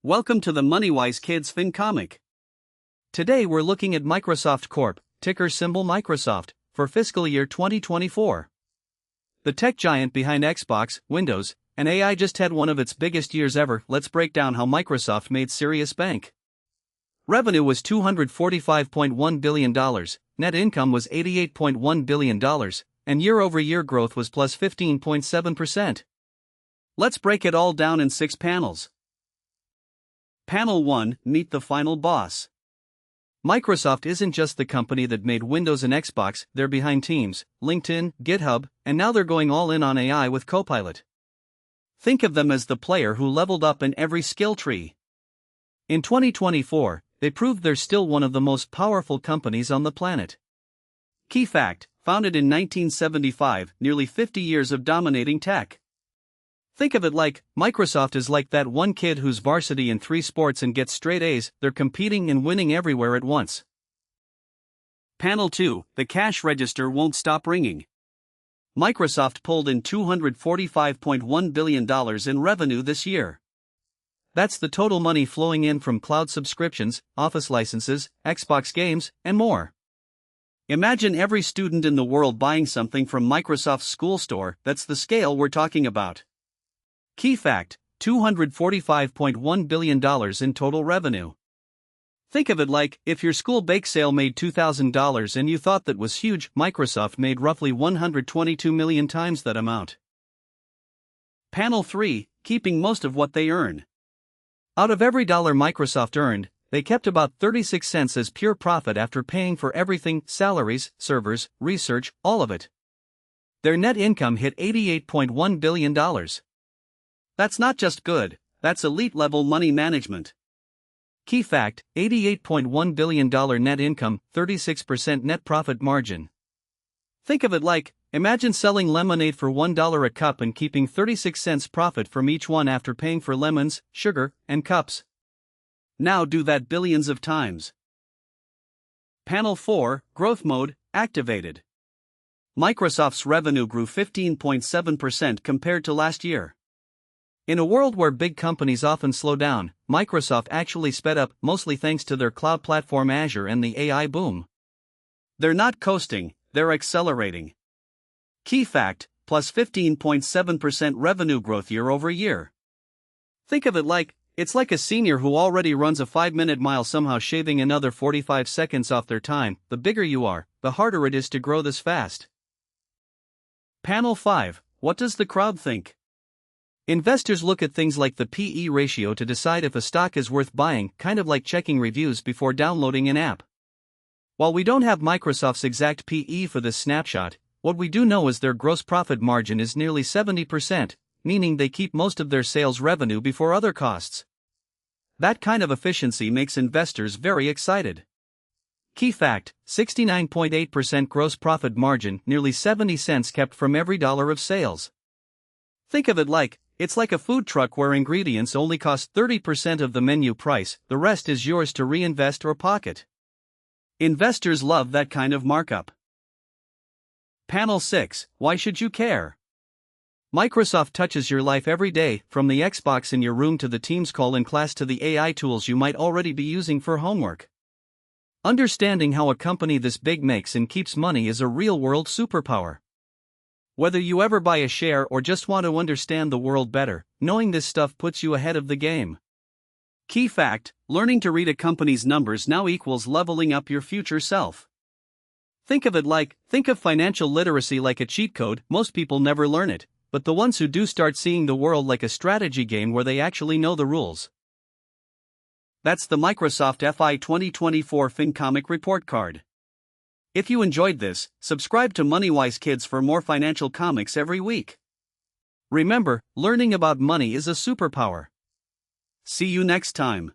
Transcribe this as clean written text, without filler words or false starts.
Welcome to the MoneyWise Kids FinComic. Today we're looking at Microsoft Corp, ticker symbol Microsoft, for fiscal year 2024. The tech giant behind Xbox, Windows, and AI just had one of its biggest years ever. Let's break down how Microsoft made serious bank. Revenue was $245.1 billion, net income was $88.1 billion, and year-over-year growth was plus 15.7%. Let's break it all down in 6 panels. Panel 1, Meet the Final Boss. Microsoft isn't just the company that made Windows and Xbox, they're behind Teams, LinkedIn, GitHub, and now they're going all in on AI with Copilot. Think of them as the player who leveled up in every skill tree. In 2024, they proved they're still one of the most powerful companies on the planet. Key fact, founded in 1975, nearly 50 years of dominating tech. Think of it like, Microsoft is like that one kid who's varsity in 3 sports and gets straight A's. They're competing and winning everywhere at once. Panel 2, the cash register won't stop ringing. Microsoft pulled in $245.1 billion in revenue this year. That's the total money flowing in from cloud subscriptions, Office licenses, Xbox games, and more. Imagine every student in the world buying something from Microsoft's school store. That's the scale we're talking about. Key fact, $245.1 billion in total revenue. Think of it like, if your school bake sale made $2,000 and you thought that was huge, Microsoft made roughly 122 million times that amount. Panel 3, keeping most of what they earn. Out of every dollar Microsoft earned, they kept about 36 cents as pure profit after paying for everything, salaries, servers, research, all of it. Their net income hit $88.1 billion. That's not just good, that's elite-level money management. Key fact, $88.1 billion net income, 36% net profit margin. Think of it like, imagine selling lemonade for $1 a cup and keeping 36 cents profit from each one after paying for lemons, sugar, and cups. Now do that billions of times. Panel 4, Growth Mode, activated. Microsoft's revenue grew 15.7% compared to last year. In a world where big companies often slow down, Microsoft actually sped up, mostly thanks to their cloud platform Azure and the AI boom. They're not coasting, they're accelerating. Key fact, plus 15.7% revenue growth year over year. Think of it like, it's like a senior who already runs a 5-minute mile somehow shaving another 45 seconds off their time. The bigger you are, the harder it is to grow this fast. Panel 5, what does the crowd think? Investors look at things like the PE ratio to decide if a stock is worth buying, kind of like checking reviews before downloading an app. While we don't have Microsoft's exact PE for this snapshot, what we do know is their gross profit margin is nearly 70%, meaning they keep most of their sales revenue before other costs. That kind of efficiency makes investors very excited. Key fact, 69.8% gross profit margin, nearly 70 cents kept from every dollar of sales. Think of it like, it's like a food truck where ingredients only cost 30% of the menu price, the rest is yours to reinvest or pocket. Investors love that kind of markup. Panel 6, why should you care? Microsoft touches your life every day, from the Xbox in your room to the Teams call in class to the AI tools you might already be using for homework. Understanding how a company this big makes and keeps money is a real-world superpower. Whether you ever buy a share or just want to understand the world better, knowing this stuff puts you ahead of the game. Key fact, learning to read a company's numbers now equals leveling up your future self. Think of financial literacy like a cheat code. Most people never learn it, but the ones who do start seeing the world like a strategy game where they actually know the rules. That's the Microsoft FY2024 FinComic report card. If you enjoyed this, subscribe to MoneyWise Kids for more financial comics every week. Remember, learning about money is a superpower. See you next time.